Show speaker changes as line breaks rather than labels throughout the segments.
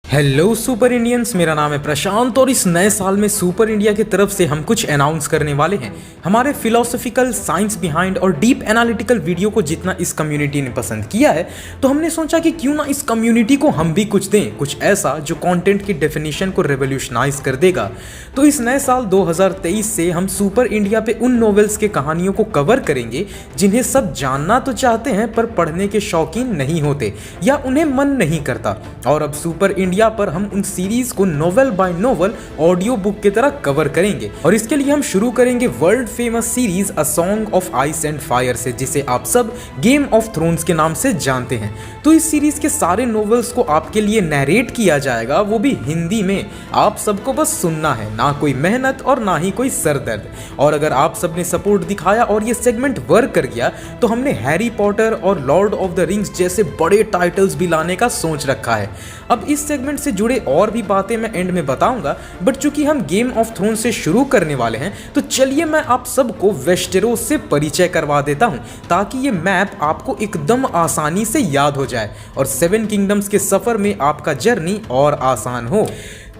Hello super Indians, मेरा नाम है प्रशांत और इस नए साल में सुपर इंडिया की तरफ से हम कुछ अनाउंस करने वाले हैं। हमारे फिलोसफिकल, साइंस बिहाइंड और डीप एनालिटिकल वीडियो को जितना इस कम्युनिटी ने पसंद किया है, तो हमने सोचा कि क्यों ना इस कम्युनिटी को हम भी कुछ दें, कुछ ऐसा जो कंटेंट की डेफिनेशन को रेवोल्यूशनाइज कर देगा। तो इस नए साल 2023 से हम सुपर इंडिया पे उन नॉवेल्स के कहानियों को कवर करेंगे जिन्हें सब जानना तो चाहते हैं पर पढ़ने के शौकीन नहीं होते या उन्हें मन नहीं करता। और अब सुपर इंडिया पर हम उन सीरीज को novel by novel audio book की तरह कवर करेंगे। और इसके लिए हम शुरू करेंगे world famous series a song of ice and fire से, जिसे आप सब गेम ऑफ थ्रोन्स के नाम से जानते हैं। तो इस सीरीज के सारे नोवेल्स को आपके लिए नैरेट किया जाएगा, वो भी हिंदी में। आप सबको बस सुनना है, ना कोई मेहनत और ना ही कोई सरदर्द। और अगर आप सबने सपोर्ट दिखाया और ये सेगमेंट वर्क कर गया, तो हमने हैरी पॉटर और लॉर्ड ऑफ द रिंग्स जैसे बड़े टाइटल्स भी लाने का सोच रखा है। अब इस सेगमेंट से जुड़े और भी बातें मैं एंड में बताऊंगा, बट चूंकि हम गेम ऑफ थ्रोन्स से शुरू करने वाले हैं, तो चलिए मैं आप सबको वेस्टेरोस से परिचय करवा देता हूं, ताकि ये मैप आपको एकदम आसानी से याद हो जाए और 7 किंगडम्स के सफर में आपका जर्नी और आसान हो।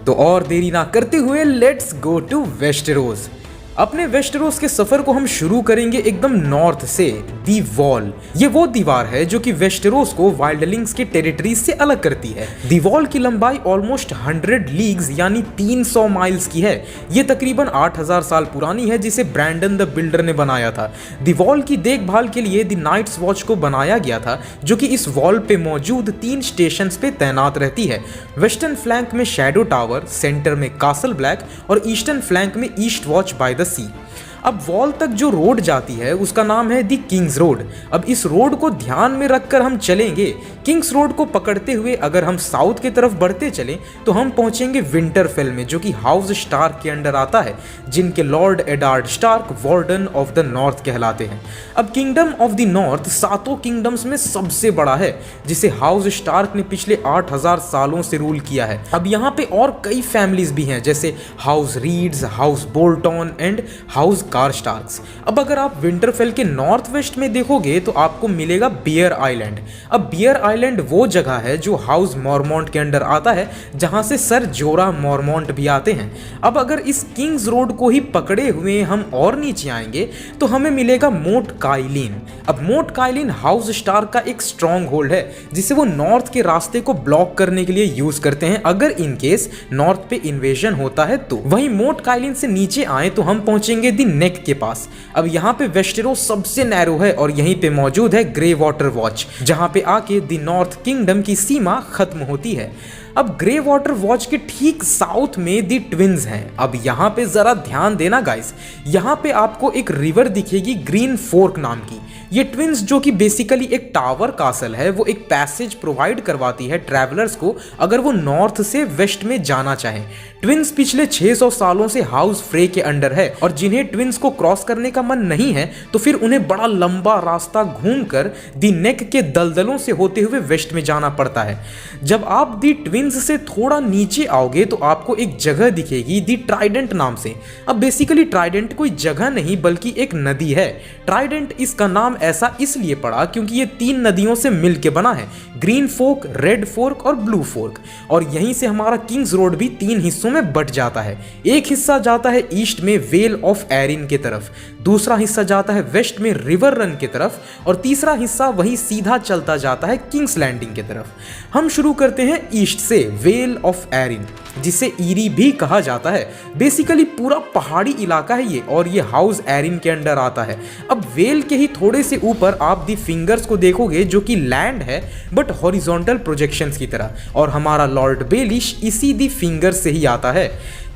तो और देरी ना करते हुए लेट्स गो टू वेस्टेरोस। अपने वेस्टेरोस के सफर को हम शुरू करेंगे एकदम नॉर्थ से, दी वॉल। ये वो दीवार है जो कि वेस्टेरोस को वाइल्डलिंग्स के टेरिटरीज से अलग करती है। दी वॉल की लंबाई ऑलमोस्ट 100 लीग्स यानी 300 माइल्स की है। ये तकरीबन 8000 साल पुरानी है, जिसे ब्रैंडन द बिल्डर ने बनाया था। दी वॉल की देखभाल के लिए द नाइट्स वॉच को बनाया गया था, जो कि इस वॉल पे मौजूद 3 स्टेशंस पे तैनात रहती है। वेस्टर्न फ्लैंक में शैडो टावर, सेंटर में कासल ब्लैक और ईस्टर्न फ्लैंक में ईस्ट वॉच बाय द सी। अब वॉल तक जो रोड जाती है उसका नाम है दी किंग्स रोड। अब इस रोड को ध्यान में रखकर हम चलेंगे। किंग्स रोड को पकड़ते हुए अगर हम साउथ की तरफ बढ़ते चलें तो हम पहुंचेंगे विंटरफेल में, जो कि हाउस स्टार्क के अंडर आता है, जिनके Lord Eddard Stark warden of the north कहलाते हैं। अब kingdom of the north 7 kingdoms में सबसे बड़ा है, जिसे हाउस स्टार्क ने पिछले 8000 सालों से रूल किया है। अब यहाँ पे और कई फैमिलीज भी हैं, जैसे House Reeds, House Bolton and House Karstarks. अब अगर आप विंटरफेल के नॉर्थ वेस्ट में देखोगे तो आपको मिलेगा बियर आइलैंड। अब बियर आइलैंड वो जगह है जो हाउस मॉरमॉन्ट के अंडर आता है, जहां से सर जोरा मॉरमॉन्ट भी आते हैं। अब अगर इस किंग्स रोड को ही पकड़े हुए हम और नीचे आएंगे तो हमें मिलेगा मोट काइलिन। अब मोट काइलिन हाउस स्टार्क का एक स्ट्रॉन्ग होल्ड है, जिसे वो नॉर्थ के रास्ते को ब्लॉक करने के लिए यूज करते हैं अगर इन केस नॉर्थ पे इन्वेजन होता है तो। वहीं मोट काइलिन से नीचे आए तो हम पहुंचेंगे दी नेक के पास। अब यहाँ पे वेस्टेरोस सबसे नैरो है और यहीं पे मौजूद है ग्रे वाटर वॉच, जहां पे आके दी नॉर्थ किंगडम की सीमा खत्म होती है। अब ग्रे वाटर वॉच के ठीक साउथ में दी ट्विन्स हैं। अब यहाँ पे जरा ध्यान देना गाइस, यहाँ पे आपको एक रिवर दिखेगी ग्रीन फोर्क नाम की। ये ट्विन्स, जो कि बेसिकली एक टावर कासल है, वो एक पैसेज प्रोवाइड करवाती है ट्रैवलर्स को अगर वो नॉर्थ से वेस्ट में जाना चाहें। ट्विन्स पिछले 600 सालों से हाउस फ्रे के अंडर है, और जिन्हें ट्विन्स को क्रॉस करने का मन नहीं है तो फिर उन्हें बड़ा लंबा रास्ता घूमकर दी नेक के दलदलों से होते हुए वेस्ट में जाना पड़ता है। जब आप दी ट्विन्स से थोड़ा नीचे आओगे तो आपको एक जगह दिखेगी दी ट्राइडेंट नाम से। अब बेसिकली ट्राइडेंट कोई जगह नहीं बल्कि एक नदी है। ट्राइडेंट इसका नाम ऐसा इसलिए पड़ा क्योंकि ये 3 नदियों से मिलके बना है, ग्रीन फोर्क, रेड फोर्क और ब्लू फोर्क। और यहीं से हमारा किंग्स रोड भी 3 हिस्सों में बट जाता है। एक हिस्सा जाता है ईस्ट में वेल ऑफ एरिन के तरफ, दूसरा हिस्सा जाता है वेस्ट में रिवर रन की तरफ, और तीसरा हिस्सा वही सीधा चलता जाता है किंग्स लैंडिंग की तरफ। हम शुरू करते हैं ईस्ट से, वेल ऑफ एरिन, जिसे ईरी भी कहा जाता है। बेसिकली पूरा पहाड़ी इलाका है ये, और ये हाउस एरिन के अंडर आता है। अब वेल के ही थोड़े से ऊपर आप दी फिंगर्स को देखोगे, जो कि लैंड है बट हॉरिजॉन्टल प्रोजेक्शंस की तरह, और हमारा लॉर्ड बेलिश इसी दी फिंगर्स से ही आता है।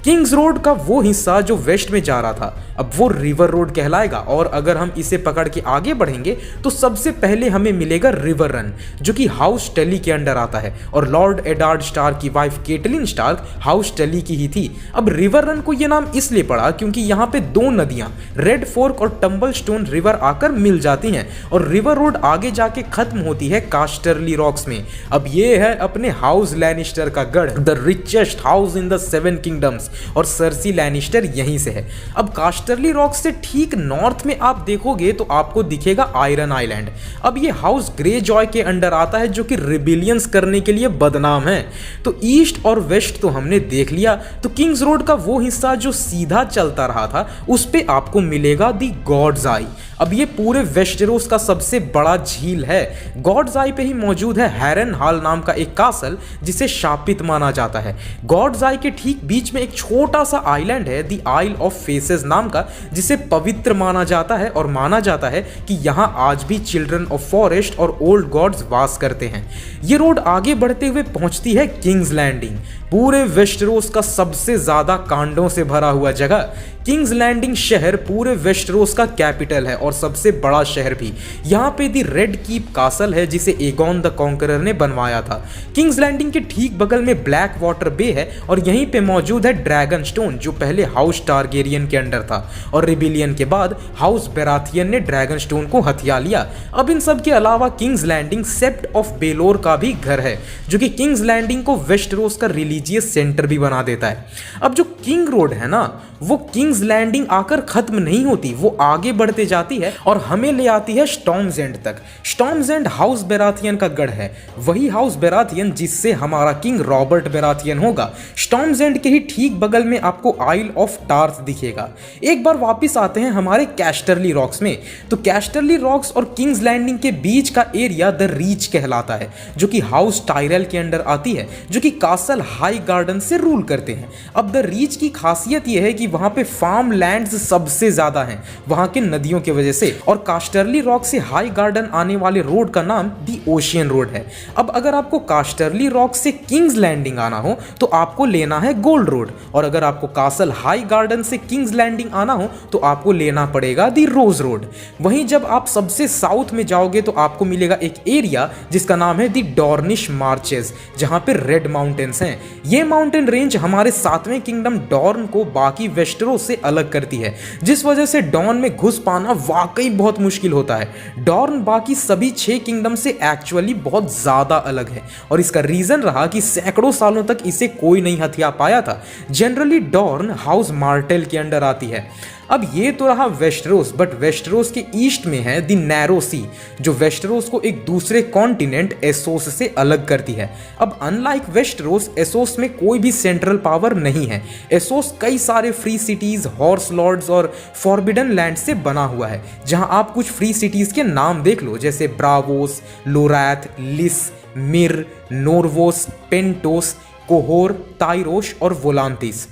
किंग्स रोड का वो हिस्सा जो वेस्ट में जा रहा था, अब वो रिवर रोड कहलाएगा। और अगर हम इसे पकड़ के आगे बढ़ेंगे तो सबसे पहले हमें मिलेगा रिवर रन, जो कि हाउस टली के अंडर आता है, और लॉर्ड एडार्ड स्टार्क की वाइफ केटलिन स्टार्क हाउस टली की ही थी। अब रिवर रन को ये नाम इसलिए पड़ा क्योंकि यहाँ पे 2 नदियां रेड फोर्क और टम्बल स्टोन रिवर आकर मिल जाती हैं, और रिवर रोड आगे जाके खत्म होती है कास्टरली रॉक्स में। अब ये है अपने हाउस लैनिस्टर का गढ़, the richest house in the 7 kingdoms, और सर्सी लैनिस्टर यहीं से है। अब कास्टरली रॉक से ठीक नॉर्थ में आप देखोगे तो आपको दिखेगा आयरन आइलैंड। अब ये हाउस ग्रे जॉय के अंडर आता है जो कि रिबिलियंस करने के लिए बदनाम है। तो ईस्ट और वेस्ट तो हमने देख लिया, तो किंग्स रोड का वो हिस्सा जो सीधा चलता रहा था उस पे आपको मिलेगा दी गॉड्स आई। अब ये पूरे वेस्टेरोस का सबसे बड़ा झील है। गॉड्स आई पे ही मौजूद है हैरन हॉल नाम का एक कासल जिसे शापित माना जाता है। गॉड्स आई के ठीक बीच में एक छोटा सा आइलैंड है दी आइल ऑफ फेसेस नाम का, जिसे पवित्र माना जाता है और माना जाता है कि यहाँ आज भी चिल्ड्रन ऑफ फॉरेस्ट और ओल्ड गॉड्स वास करते हैं। ये रोड आगे बढ़ते हुए पहुंचती है किंग्स लैंडिंग, पूरे वेस्टेरोस का सबसे ज्यादा कांडों से भरा हुआ जगह। किंग्स लैंडिंग शहर पूरे वेस्टेरोस का कैपिटल है और सबसे बड़ा शहर भी। यहाँ पे दी रेड कीप कासल है जिसे एगॉन द कॉन्करर ने बनवाया था। किंग्स लैंडिंग के ठीक बगल में ब्लैक वाटर बे है और यहीं पे मौजूद है ड्रैगन स्टोन जो पहले हाउस टारगेरियन के अंडर था और रिबिलियन के बाद हाउस बेराथियन ने ड्रैगन स्टोन को हथिया लिया। अब इन सब के अलावा किंग्स लैंडिंग सेप्ट ऑफ बेलोर का भी घर है जो कि किंग्स लैंडिंग को वेस्टेरोस का रिलीजियस सेंटर भी बना देता है। अब जो किंग रोड है ना वो किंग्स लैंडिंग आकर खत्म नहीं होती, वो आगे बढ़ते जाती है और हमें ले आती है स्टॉर्म्स एंड तक। स्टॉर्म्स एंड हाउस बेराथियन का गढ़ है, वही हाउस बेराथियन जिससे हमारा किंग रॉबर्ट बेराथियन होगा। स्टॉर्म्स एंड के ही ठीक बगल में आपको आइल ऑफ टार्थ दिखेगा। एक बार वापस आते हैं हमारे कैस्टरली रॉक्स में, तो कैस्टरली रॉक्स और किंग्स लैंडिंग के बीच का एरिया द रीच कहलाता है जो कि हाउस टायरल के अंडर आती है, जो कि कासल हाई गार्डन से रूल करते हैं। अब द रीच की खासियत यह है कि वहां पे फार्म लैंड्स सबसे ज्यादा हैं वहां के नदियों की वजह से, और कास्टरली रॉक से हाई गार्डन आने वाले रोड का नाम दी ओशियन रोड है। अब अगर आपको कास्टरली रॉक से किंग्स लैंडिंग आना हो तो आपको लेना है गोल्ड रोड, और अगर आपको कासल हाई गार्डन से किंग्स लैंडिंग आना हो तो आपको लेना पड़ेगा दी रोज रोड। वहीं जब आप सबसे साउथ में जाओगे तो आपको मिलेगा एक एरिया जिसका नाम है दी डॉर्निश मार्चेस, जहां पे रेड माउंटेन्स हैं। ये माउंटेन रेंज हमारे 7वें किंगडम डॉर्न को बाकी वेस्टेरोस से अलग करती है, जिस वजह से डॉर्न में घुस पाना वाकई बहुत मुश्किल होता है। डॉर्न बाकी सभी 6 किंगडम से एक्चुअली बहुत ज्यादा अलग है और इसका रीजन रहा कि सैकड़ों सालों तक इसे कोई नहीं हथिया पाया था। जनरली डॉर्न हाउस मार्टेल के अंडर आती है। अब ये तो रहा वेस्टेरोस, बट वेस्टेरोस के ईस्ट में है दी नैरो सी जो वेस्टेरोस को एक दूसरे कॉन्टिनेंट एसोस से अलग करती है। अब अनलाइक वेस्टेरोस, एसोस में कोई भी सेंट्रल पावर नहीं है। एसोस कई सारे फ्री सिटीज, हॉर्स लॉर्ड्स और फॉरबिडन लैंड से बना हुआ है, जहां आप कुछ फ्री सिटीज के नाम देख लो जैसे ब्रावोस, लोरैथ, लिस, मिर, नोरवोस, पेंटोस, कोहोर, ताइरोश और वोलांतिस।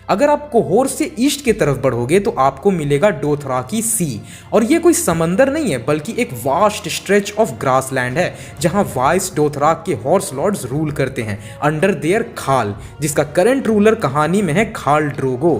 अगर आप कोहोर से ईस्ट की तरफ बढ़ोगे तो आपको मिलेगा डोथराकी सी, और ये कोई समंदर नहीं है बल्कि एक vast stretch of grass land है जहां वाइस डोथराक के हॉर्स लॉर्ड्स रूल करते हैं अंडर देयर खाल, जिसका करंट रूलर कहानी में है खाल ड्रोगो।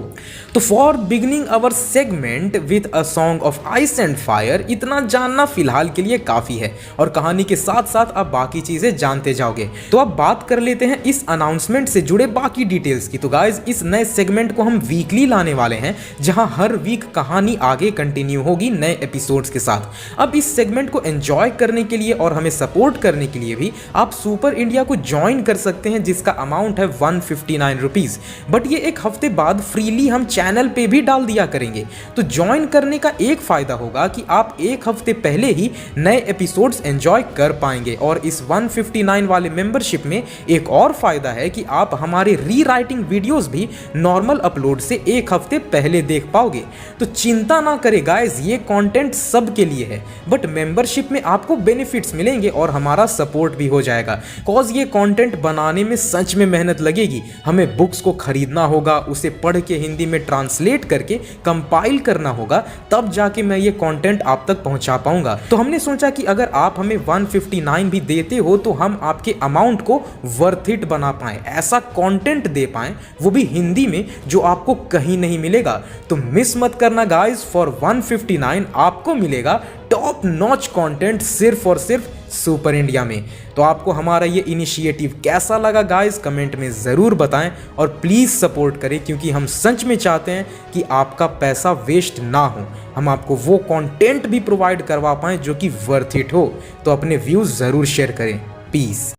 तो for beginning our segment with a song of ice and fire, इतना जानना फिलहाल के लिए काफी है और कहानी के साथ साथ आप बाकी चीजें जानते जाओगे। तो अब बात कर लेते हैं इस अनाउंसमेंट से जुड़े बाकी डिटेल्स की। तो गाइज इस नए सेगमेंट को हम वीकली लाने वाले हैं जहां हर वीक कहानी आगे कंटिन्यू होगी नए एपिसोड्स के साथ। अब इस सेगमेंट को एंजॉय करने के लिए और हमें सपोर्ट करने के लिए भी आप सुपर इंडिया को ज्वाइन कर सकते हैं जिसका अमाउंट है 159 रुपीज, बट ये एक हफ्ते बाद फ्रीली हम चैनल पे भी डाल दिया करेंगे। तो ज्वाइन करने का एक फायदा होगा कि आप एक हफ्ते पहले ही नए एपिसोड्स एंजॉय कर पाएंगे, और इस 159 वाले मेंबरशिप में एक और फायदा है कि आप हमारे री राइटिंग वीडियोस भी नॉर्मल अपलोड से एक हफ्ते पहले देख पाओगे। तो चिंता ना करें गाइस, ये कंटेंट सबके लिए है, बट मेंबरशिप में आपको बेनिफिट्स मिलेंगे और हमारा सपोर्ट भी हो जाएगा। कॉज ये कंटेंट बनाने में सच में मेहनत लगेगी, हमें बुक्स को खरीदना होगा, उसे पढ़ के हिंदी में ट्रांसलेट करके कंपाइल करना होगा, तब जाके मैं ये कंटेंट आप तक पहुंचा पाऊंगा। तो हमने सोचा कि अगर आप हमें 159 भी देते हो तो हम आपके अमाउंट को वर्थ इट बना पाएं, ऐसा कंटेंट दे पाएं, वो भी हिंदी में, जो आपको कहीं नहीं मिलेगा। तो मिस मत करना गाइस, फॉर 159 आपको मिलेगा टॉप नॉच कंटेंट सिर्फ और सिर्फ सुपर इंडिया में। तो आपको हमारा ये इनिशिएटिव कैसा लगा गाइस, कमेंट में ज़रूर बताएं और प्लीज़ सपोर्ट करें, क्योंकि हम सच में चाहते हैं कि आपका पैसा वेस्ट ना हो, हम आपको वो कंटेंट भी प्रोवाइड करवा पाएं जो कि वर्थ इट हो। तो अपने व्यूज़ ज़रूर शेयर करें। पीस।